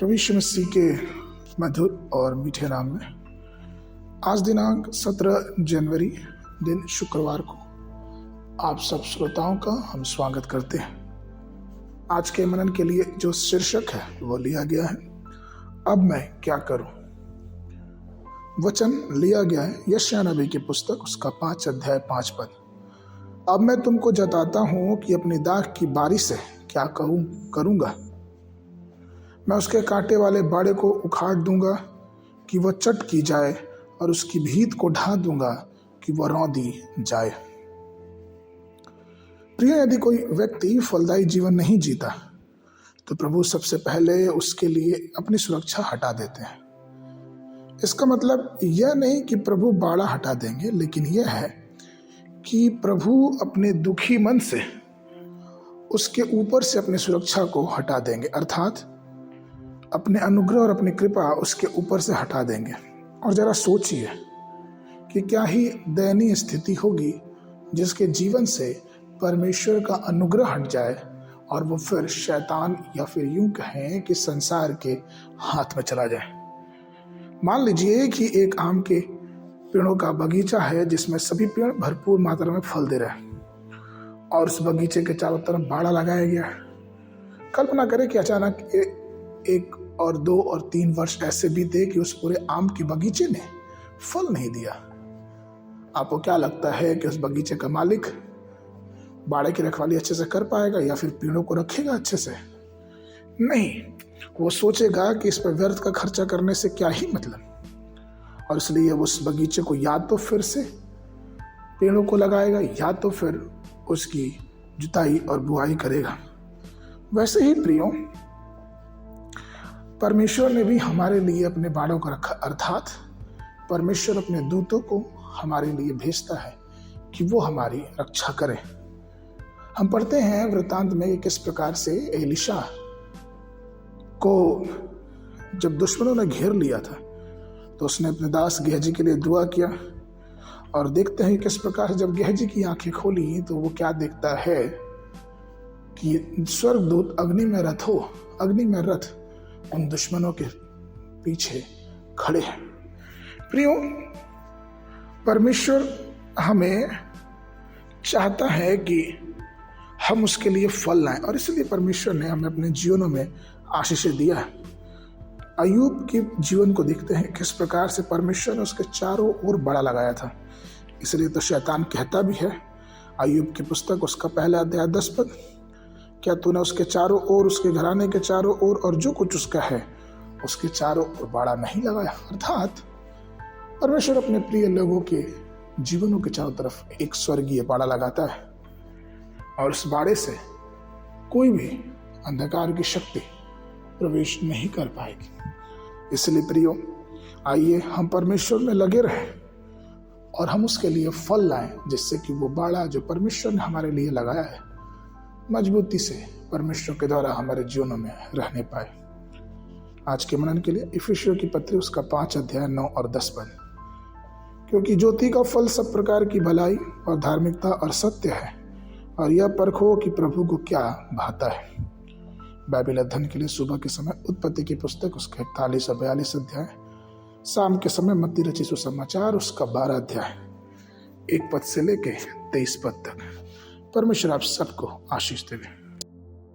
प्रभु यीशु मसीह के मधुर और मीठे नाम में आज दिनांक 17 जनवरी दिन शुक्रवार को आप सब श्रोताओं का हम स्वागत करते हैं। आज के मनन के लिए जो शीर्षक है वो लिया गया है, अब मैं क्या करूं। वचन लिया गया है यशायाह नबी की पुस्तक उसका 5 अध्याय 5 पद। अब मैं तुमको जताता हूं कि अपनी दाख की बारी से क्या करूंगा। मैं उसके कांटे वाले बाड़े को उखाड़ दूंगा कि वह चट की जाए, और उसकी भीत को ढा दूंगा कि वह रौंदी जाए। प्रिय, यदि कोई व्यक्ति फलदायी जीवन नहीं जीता तो प्रभु सबसे पहले उसके लिए अपनी सुरक्षा हटा देते हैं। इसका मतलब यह नहीं कि प्रभु बाड़ा हटा देंगे, लेकिन यह है कि प्रभु अपने दुखी मन से उसके ऊपर से अपनी सुरक्षा को हटा देंगे, अर्थात अपने अनुग्रह और अपनी कृपा उसके ऊपर से हटा देंगे। और जरा सोचिए कि क्या ही दयनीय स्थिति होगी जिसके जीवन से परमेश्वर का अनुग्रह हट जाए और वो फिर शैतान या फिर यूं कहें कि संसार के हाथ में चला जाए। मान लीजिए कि एक आम के पेड़ों का बगीचा है जिसमें सभी पेड़ भरपूर मात्रा में फल दे रहे हैं और उस बगीचे के चारों तरफ बाड़ा लगाया गया है। कल्पना करें कि अचानक एक और 2 और 3 वर्ष ऐसे बीते कि उस पूरे आम के बगीचे ने फल नहीं दिया। आपको क्या लगता है कि उस बगीचे का मालिक बाड़े की रखवाली अच्छे से कर पाएगा या फिर पेड़ों को रखेगा अच्छे से? नहीं, वो सोचेगा कि इस पर व्यर्थ का खर्चा करने से क्या ही मतलब। और इसलिए वो उस बगीचे को या तो फिर से पेड़ों को लगाएगा या तो फिर उसकी जुताई और बुआई करेगा। वैसे ही प्रियो, परमेश्वर ने भी हमारे लिए अपने बाड़ों को रखा, अर्थात परमेश्वर अपने दूतों को हमारे लिए भेजता है कि वो हमारी रक्षा करें। हम पढ़ते हैं वृत्तांत में कि किस प्रकार से एलिशा को जब दुश्मनों ने घेर लिया था तो उसने अपने दास गेहजी के लिए दुआ किया, और देखते हैं किस प्रकार से जब गेहजी की आंखें खोली तो वो क्या देखता है कि स्वर्गदूत अग्नि में रथ उन दुश्मनों के पीछे खड़े हैं। प्रियो, परमेश्वर हमें चाहता है कि हम उसके लिए फल लाएं, और इसलिए परमेश्वर ने हमें अपने जीवनों में आशीषें दिया है। अय्यूब के जीवन को देखते हैं किस प्रकार से परमेश्वर ने उसके चारों ओर बाड़ा लगाया था। इसलिए तो शैतान कहता भी है, अय्यूब की पुस्तक उसका 1 अध्याय 10 पद, क्या तूने उसके चारों ओर, उसके घराने के चारों ओर और जो कुछ उसका है उसके चारों ओर बाड़ा नहीं लगाया। अर्थात परमेश्वर अपने प्रिय लोगों के जीवनों के चारों तरफ एक स्वर्गीय बाड़ा लगाता है, और उस बाड़े से कोई भी अंधकार की शक्ति प्रवेश नहीं कर पाएगी। इसलिए प्रियो, आइए हम परमेश्वर में लगे रहें और हम उसके लिए फल लाएं, जिससे कि वो बाड़ा जो परमेश्वर ने हमारे लिए लगाया है मजबूती से परमेश्वर के द्वारा हमारे जीवनों में रहने पाए। आज के मनन के लिए इफिसियों की पत्री उसका 5 अध्याय 9 और 10 पद। क्योंकि ज्योति का फल सब प्रकार की भलाई और धार्मिकता और सत्य है, और यह परखो कि प्रभु को क्या भाता है। बाइबल अध्ययन के लिए सुबह के समय उत्पत्ति की पुस्तक उसका 41 और 42 अध्याय, शाम के समय मत्ती रचित सुसमाचार उसका 12 अध्याय 1 पद से लेके 23 पद तक। परमेश्वर आप सबको आशीष देवे।